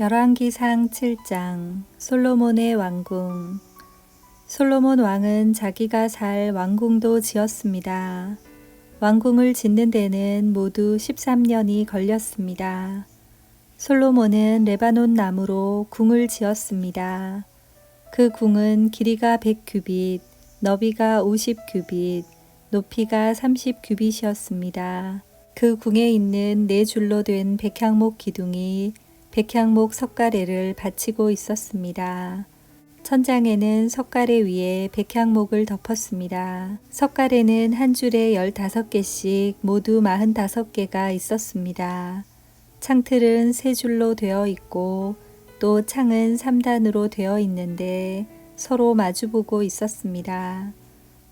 열왕기상 7장 솔로몬의 왕궁. 솔로몬 왕은 자기가 살 왕궁도 지었습니다. 왕궁을 짓는 데는 모두 13년이 걸렸습니다. 솔로몬은 레바논 나무로 궁을 지었습니다. 그 궁은 길이가 100규빗, 너비가 50규빗, 높이가 30규빗이었습니다. 그 궁에 있는 4줄로 된 백향목 기둥이 백향목 석가래를 받치고 있었습니다. 천장에는 석가래 위에 백향목을 덮었습니다. 석가래는 한 줄에 15개씩 모두 45개가 있었습니다. 창틀은 3줄로 되어 있고 또 창은 3단으로 되어 있는데 서로 마주보고 있었습니다.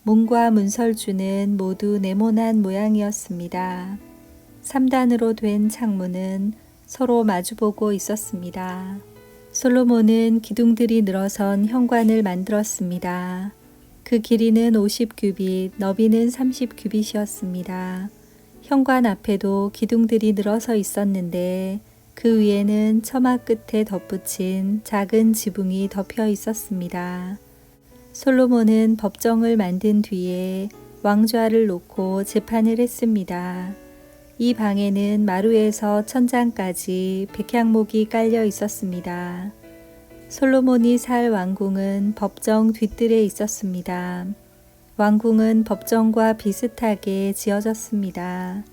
문과 문설주는 모두 네모난 모양이었습니다. 3단으로 된 창문은 서로 마주보고 있었습니다. 솔로몬은 기둥들이 늘어선 현관을 만들었습니다. 그 길이는 50규빗, 너비는 30규빗이었습니다. 현관 앞에도 기둥들이 늘어서 있었는데 그 위에는 처마 끝에 덧붙인 작은 지붕이 덮여 있었습니다. 솔로몬은 법정을 만든 뒤에 왕좌를 놓고 재판을 했습니다. 이 방에는 마루에서 천장까지 백향목이 깔려 있었습니다. 솔로몬이 살 왕궁은 법정 뒤뜰에 있었습니다. 왕궁은 법정과 비슷하게 지어졌습니다.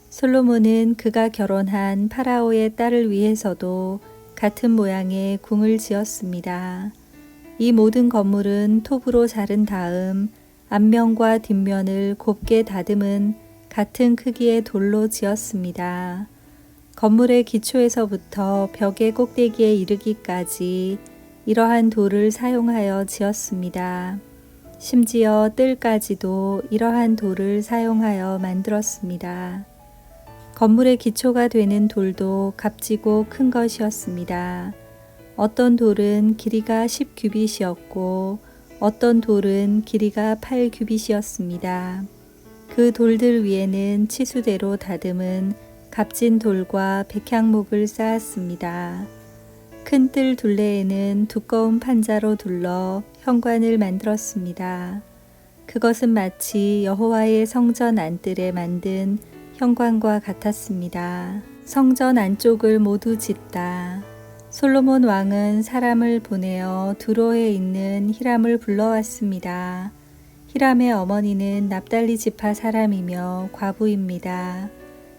솔로몬은 그가 결혼한 파라오의 딸을 위해서도 같은 모양의 궁을 지었습니다. 이 모든 건물은 톱으로 자른 다음 앞면과 뒷면을 곱게 다듬은 같은 크기의 돌로 지었습니다. 건물의 기초에서부터 벽의 꼭대기에 이르기까지 이러한 돌을 사용하여 지었습니다. 심지어 뜰까지도 이러한 돌을 사용하여 만들었습니다. 건물의 기초가 되는 돌도 값지고 큰 것이었습니다. 어떤 돌은 길이가 10규빗이었고 어떤 돌은 길이가 8규빗이었습니다. 그 돌들 위에는 치수대로 다듬은 값진 돌과 백향목을 쌓았습니다. 큰 뜰 둘레에는 두꺼운 판자로 둘러 현관을 만들었습니다. 그것은 마치 여호와의 성전 안뜰에 만든 현관과 같았습니다. 성전 안쪽을 모두 짓다. 솔로몬 왕은 사람을 보내어 두로에 있는 히람을 불러왔습니다. 히람의 어머니는 납달리 지파 사람이며 과부입니다.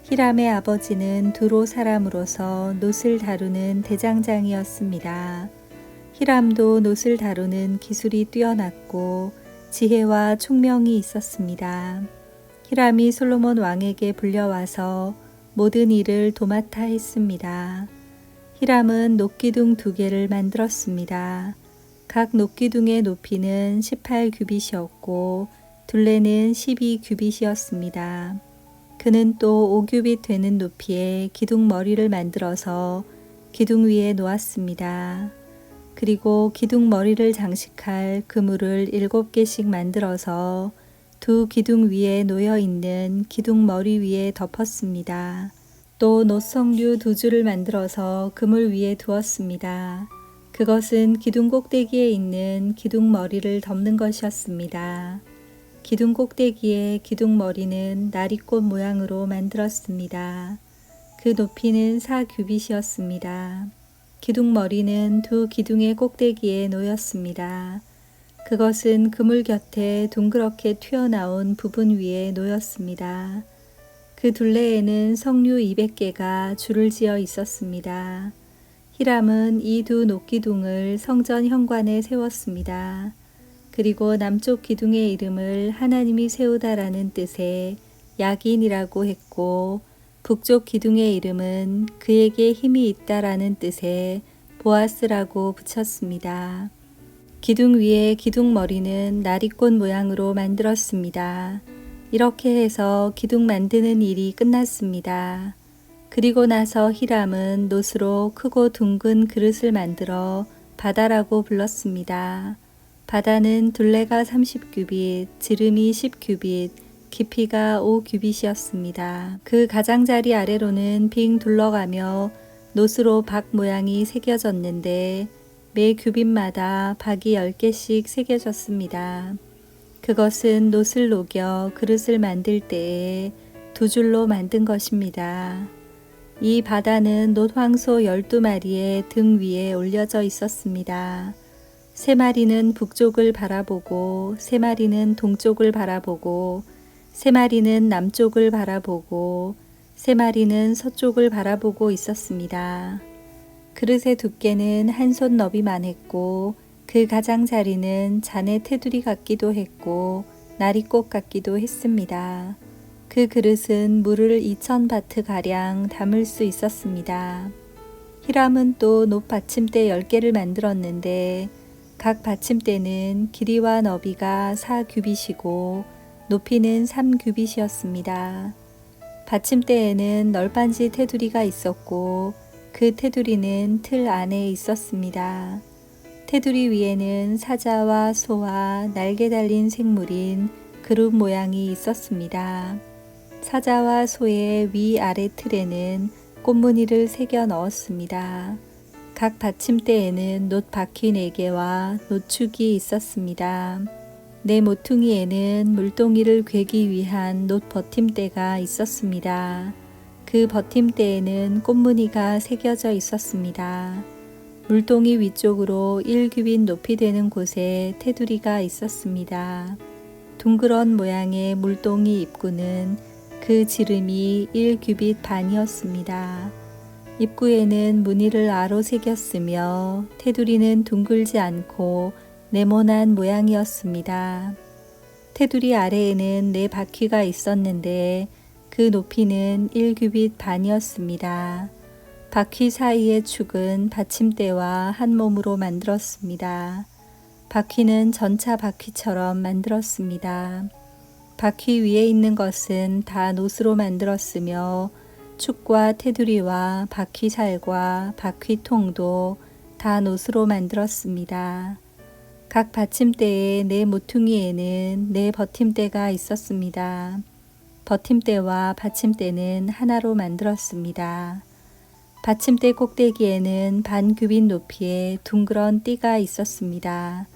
히람의 아버지는 두로 사람으로서 놋을 다루는 대장장이었습니다. 히람도 놋을 다루는 기술이 뛰어났고 지혜와 총명이 있었습니다. 히람이 솔로몬 왕에게 불려와서 모든 일을 도맡아 했습니다. 히람은 놋기둥 2개를 만들었습니다. 각 놋기둥의 높이는 18규빗이었고 둘레는 12규빗이었습니다. 그는 또 5규빗 되는 높이의 기둥 머리를 만들어서 기둥 위에 놓았습니다. 그리고 기둥 머리를 장식할 그물을 7개씩 만들어서 2 기둥 위에 놓여 있는 기둥 머리 위에 덮었습니다. 또 놋석류 2줄을 만들어서 그물 위에 두었습니다. 그것은 기둥 꼭대기에 있는 기둥 머리를 덮는 것이었습니다. 기둥 꼭대기의 기둥 머리는 나리꽃 모양으로 만들었습니다. 그 높이는 4규빗이었습니다. 기둥 머리는 2 기둥의 꼭대기에 놓였습니다. 그것은 그물 곁에 둥그렇게 튀어나온 부분 위에 놓였습니다. 그 둘레에는 석류 200개가 줄을 지어 있었습니다. 히람은 이 2 놋기둥을 성전 현관에 세웠습니다. 그리고 남쪽 기둥의 이름을 하나님이 세우다라는 뜻의 야긴이라고 했고 북쪽 기둥의 이름은 그에게 힘이 있다라는 뜻의 보아스라고 붙였습니다. 기둥 위에 기둥 머리는 나리꽃 모양으로 만들었습니다. 이렇게 해서 기둥 만드는 일이 끝났습니다. 그리고 나서 히람은 놋으로 크고 둥근 그릇을 만들어 바다라고 불렀습니다. 바다는 둘레가 30규빗, 지름이 10규빗, 깊이가 5규빗이었습니다. 그 가장자리 아래로는 빙 둘러가며 놋으로 박 모양이 새겨졌는데 매 규빗마다 박이 10개씩 새겨졌습니다. 그것은 놋을 녹여 그릇을 만들 때에 2줄로 만든 것입니다. 이 바다는 놋황소 12마리의 등 위에 올려져 있었습니다. 3마리는 북쪽을 바라보고 3마리는 동쪽을 바라보고 3마리는 남쪽을 바라보고 3마리는 서쪽을 바라보고 있었습니다. 그릇의 두께는 한 손 너비만 했고 그 가장자리는 잔의 테두리 같기도 했고 나리꽃 같기도 했습니다. 그 그릇은 물을 2000바트가량 담을 수 있었습니다. 히람은 또 놋 받침대 10개를 만들었는데 각 받침대는 길이와 너비가 4규빗이고 높이는 3규빗이었습니다. 받침대에는 널빤지 테두리가 있었고 그 테두리는 틀 안에 있었습니다. 테두리 위에는 사자와 소와 날개 달린 생물인 그룹 모양이 있었습니다. 사자와 소의 위아래 틀에는 꽃무늬를 새겨 넣었습니다. 각 받침대에는 놋 바퀴 4개와 놋축이 있었습니다. 네 모퉁이에는 물동이를 괴기 위한 놋 버팀대가 있었습니다. 그 버팀대에는 꽃무늬가 새겨져 있었습니다. 물동이 위쪽으로 1규빗 높이 되는 곳에 테두리가 있었습니다. 둥그런 모양의 물동이 입구는 그 지름이 1규빗 반이었습니다. 입구에는 무늬를 아로 새겼으며 테두리는 둥글지 않고 네모난 모양이었습니다. 테두리 아래에는 4바퀴가 있었는데 그 높이는 1규빗 반이었습니다. 바퀴 사이의 축은 받침대와 한 몸으로 만들었습니다. 바퀴는 전차 바퀴처럼 만들었습니다. 바퀴 위에 있는 것은 다 놋으로 만들었으며 축과 테두리와 바퀴살과 바퀴통도 다 놋으로 만들었습니다. 각 받침대의 4 모퉁이에는 4 버팀대가 있었습니다. 버팀대와 받침대는 하나로 만들었습니다. 받침대 꼭대기에는 반 규빗 높이의 둥그런 띠가 있었습니다.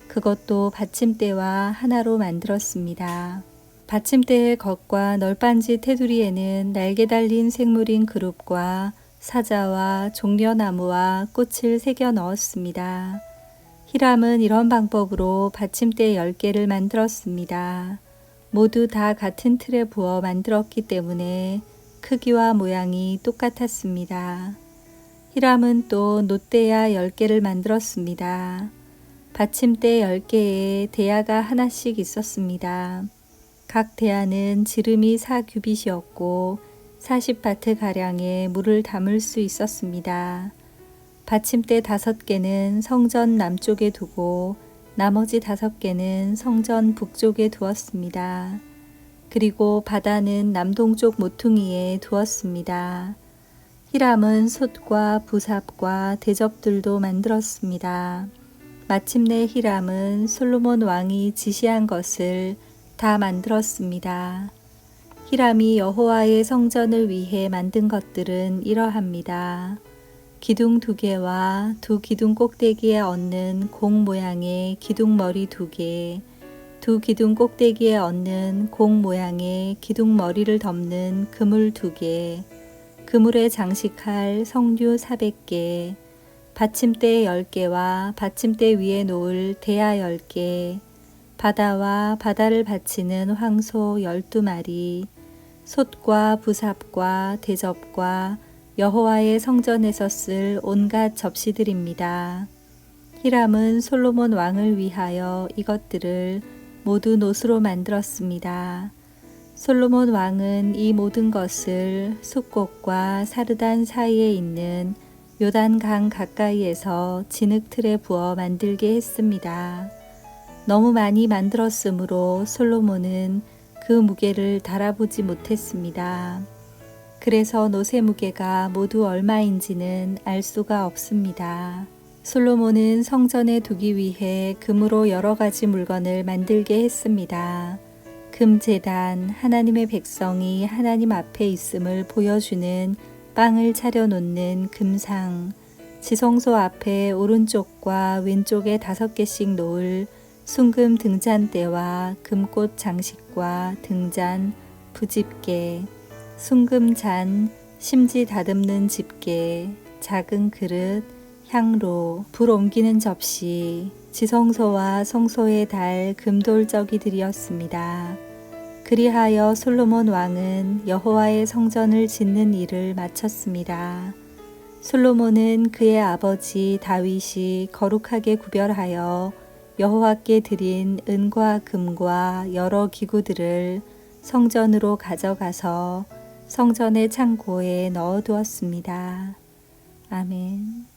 그것도 받침대와 하나로 만들었습니다. 받침대의 겉과 널빤지 테두리에는 날개 달린 생물인 그룹과 사자와 종려나무와 꽃을 새겨 넣었습니다. 히람은 이런 방법으로 받침대 10개를 만들었습니다. 모두 다 같은 틀에 부어 만들었기 때문에 크기와 모양이 똑같았습니다. 히람은 또 놋대야 10개를 만들었습니다. 받침대 10개에 대야가 하나씩 있었습니다. 각 대야는 지름이 4규빗이었고 40바트가량의 물을 담을 수 있었습니다. 받침대 5개는 성전 남쪽에 두고 나머지 5개는 성전 북쪽에 두었습니다. 그리고 바다는 남동쪽 모퉁이에 두었습니다. 히람은 솥과 부삽과 대접들도 만들었습니다. 마침내 히람은 솔로몬 왕이 지시한 것을 다 만들었습니다. 히람이 여호와의 성전을 위해 만든 것들은 이러합니다. 기둥 2개와 2 기둥 꼭대기에 얹는 공 모양의 기둥머리 2개, 2 기둥 꼭대기에 얹는 공 모양의 기둥머리를 덮는 그물 2개, 그물에 장식할 석류 400개, 받침대 10개와 받침대 위에 놓을 대야 10개, 바다와 바다를 받치는 황소 12마리, 솥과 부삽과 대접과 여호와의 성전에서 쓸 온갖 접시들입니다. 히람은 솔로몬 왕을 위하여 이것들을 모두 놋으로 만들었습니다. 솔로몬 왕은 이 모든 것을 숫꽃과 사르단 사이에 있는 요단강 가까이에서 진흙틀에 부어 만들게 했습니다. 너무 많이 만들었으므로 솔로몬은 그 무게를 달아보지 못했습니다. 그래서 놋의 무게가 모두 얼마인지는 알 수가 없습니다. 솔로몬은 성전에 두기 위해 금으로 여러 가지 물건을 만들게 했습니다. 금 제단, 하나님의 백성이 하나님 앞에 있음을 보여주는 빵을 차려놓는 금상, 지성소 앞에 오른쪽과 왼쪽에 5개씩 놓을 순금 등잔대와 금꽃 장식과 등잔, 부집게, 순금잔, 심지 다듬는 집게, 작은 그릇, 향로, 불 옮기는 접시, 지성소와 성소에 달 금돌저기들이었습니다. 그리하여 솔로몬 왕은 여호와의 성전을 짓는 일을 마쳤습니다. 솔로몬은 그의 아버지 다윗이 거룩하게 구별하여 여호와께 드린 은과 금과 여러 기구들을 성전으로 가져가서 성전의 창고에 넣어두었습니다. 아멘.